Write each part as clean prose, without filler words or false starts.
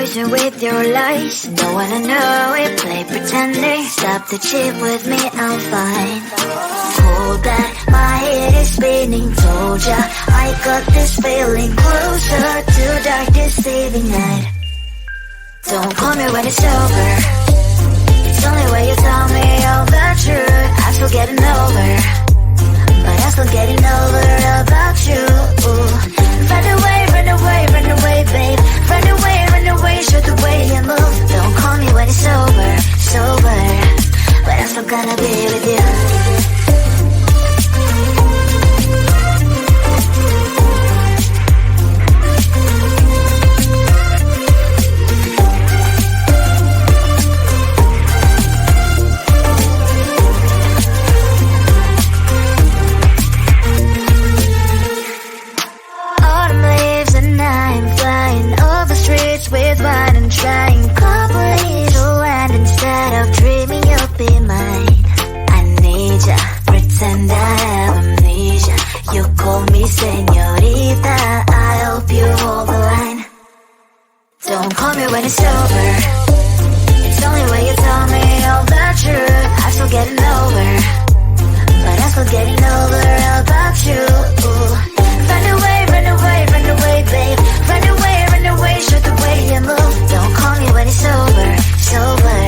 poison with your lies. Don't wanna know it, play pretending. Stop the cheat with me, I'm fine. Hold that, my head is spinning. Told ya, I got this feeling. Closer to dark deceiving night. Don't call me when it's over. It's only when you tell me all the truth. I'm still getting over, but I'm still getting over about you. Run away, run away, run away, babe. Run away, show the way you move. Don't call me when it's over, sober, but I'm still gonna be with you. With wine and trying company to land instead of dreaming you'll be mine. I need ya, pretend I have amnesia. You call me señorita, I hope you hold the line. Don't call me when it's over. It's only when you tell me all the truth. I'm still getting over, but I'm still getting over about you. Run away, run away, run away, babe. Run away, show the way you move. Don't call me when it's over, sober,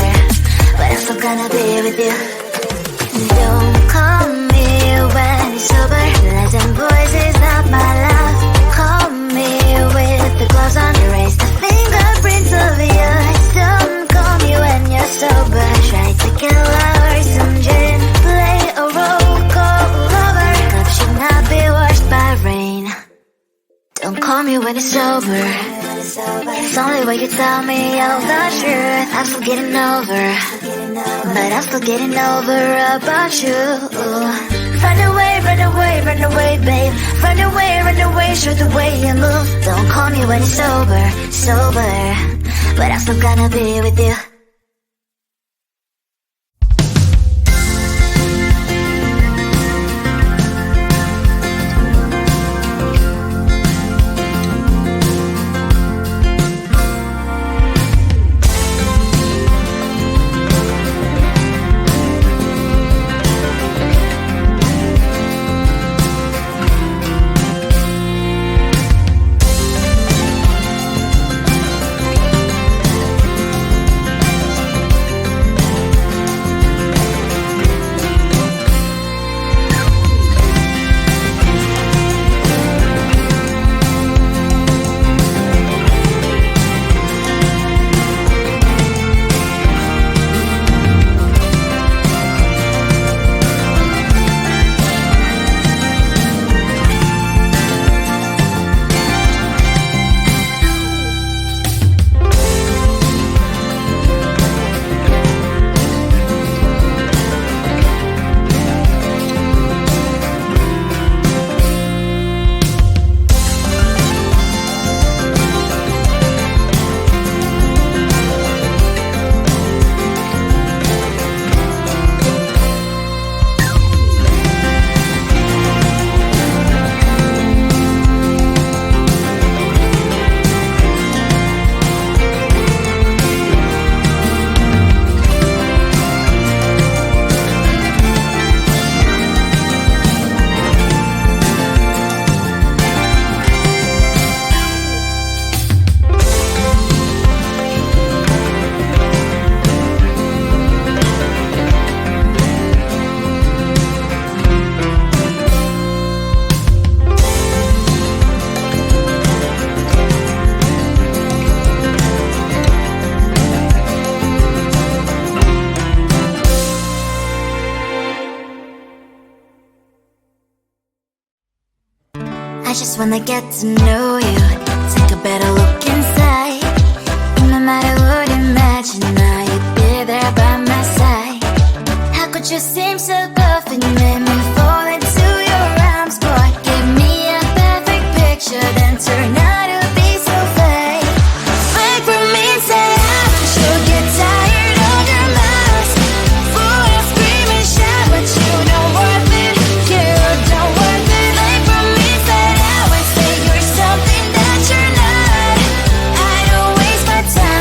but I'm still gonna be with you. Don't call me when it's over. Lies and boys is not my love. Call me with the gloves on. Erase the fingerprints of yours. Don't call me when you're sober. Try to kill hours, some gin. Play a role, call lover. Love should not be washed by rain. Don't call me when it's over. It's only when you tell me all the truth. I'm still getting over, but I'm still getting over about you. Run away, run away, run away, babe. Run away, show the way you move. Don't call me when it's over, sober, but I'm still gonna be with you. I just wanna get to know you, take a better look inside. No matter what, imagine now you'd be there by my side. How could you seem so tough and you made me fall into your arms, boy? Give me a perfect picture, then turn out to be so fake. Fake from me, say I should get tired of your lies. Full of scream and shout, but you don't worth it, you don't worth it. Fake from me, say I would say you're something that you're not. I don't waste my time.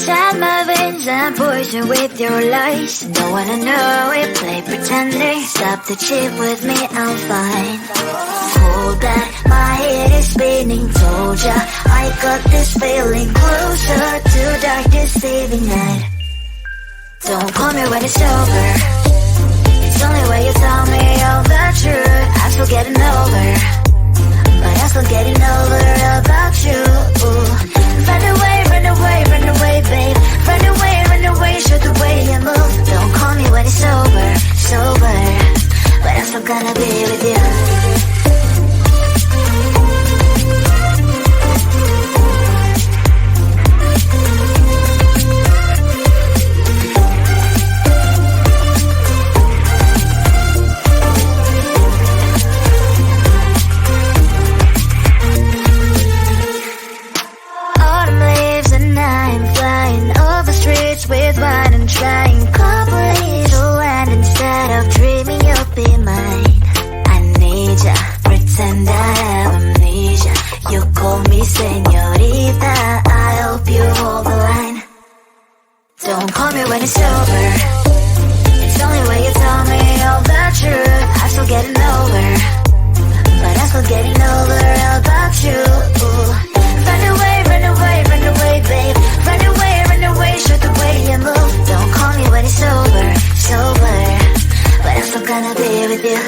inside my veins and poison with your lies. Don't wanna know it, play pretending. Stop the cheat with me, I'm fine. Hold that, my head is spinning. Told ya, I got this feeling closer to dark deceiving night. Don't call me when it's over. It's only when you tell me all the truth. I'm still getting over, but I'm still getting over about you. Run away, run away, run away, babe. Run away, show the way you move. Don't call me when it's over, sober, but I'm still gonna be with you. With wine and trying complete land instead of dreaming you'll be mine. I need ya, pretend I have amnesia. You call me señorita, I hope you hold the line. Don't call me when it's over. It's only when you tell me all the truth. I'm still getting over, but I'm still getting over about you. Run away, run away, run away, babe. Run away, show the way you move. Don't call me when it's over, sober, but I'm still gonna be with you.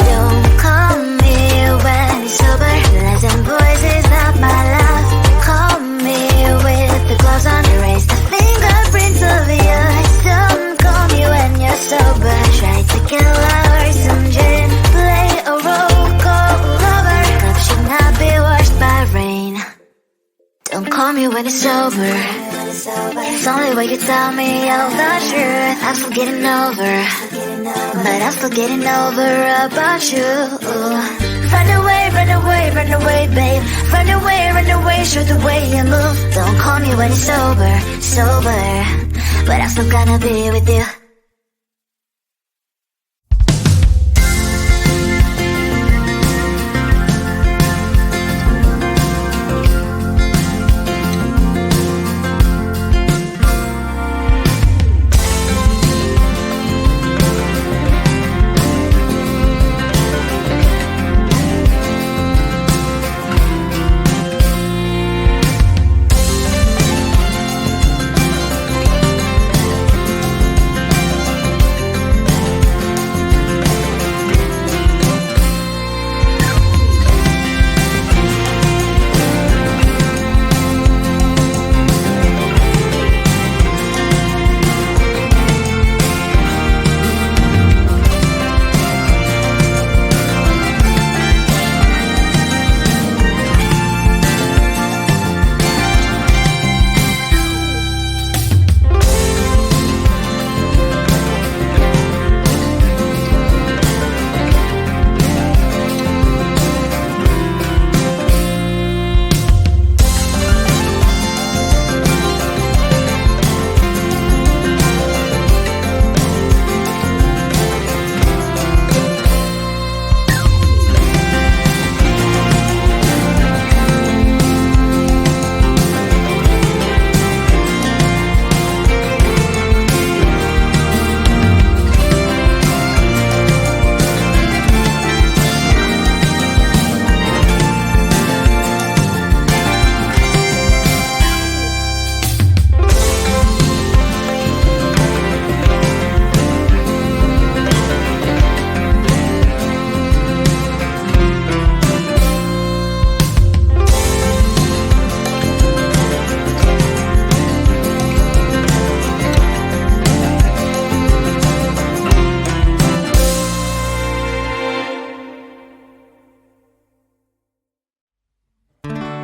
Don't call me when it's sober. Lies and boys is not my love. Call me with the gloves on. Erase the fingerprints of yours. Don't call me when you're sober. Try to kill our some gin. Play a role called lover. Love should not be washed by rain. Don't call me when it's over. It's only when you tell me all the truth. I'm still getting over, but I'm still getting over about you. Run away, run away, run away, babe. Run away, show the way you move. Don't call me when it's over, sober, but I'm still gonna be with you.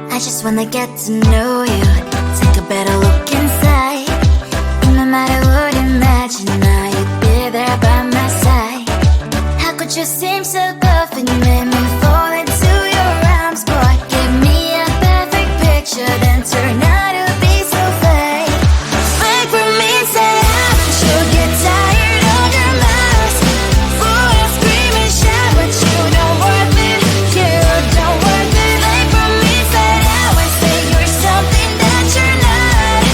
I just wanna get to know you, take a better look inside. No matter what, imagine now you'd be there by my side. How could you seem so perfect, you made me fall into your arms, boy. Give me a perfect picture, then turn out to be so fake. Fake for me, say haven't you get tired of your lies? Fool and scream and shout, but you don't worth it, you don't worth it. Fake for me, say that way, say you're something that you're not.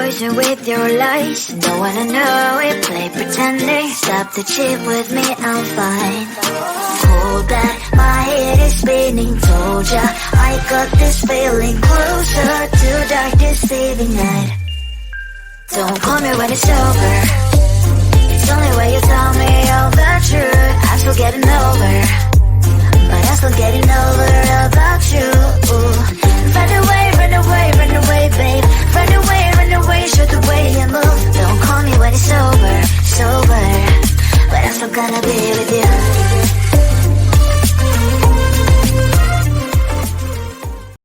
poison with your lies. Don't wanna know it, play pretending. Stop the cheat with me, I'm fine. Hold that, my head is spinning. Told ya, I got this feeling. Closer to dark deceiving night. Don't call me when it's over. It's only when you tell me all the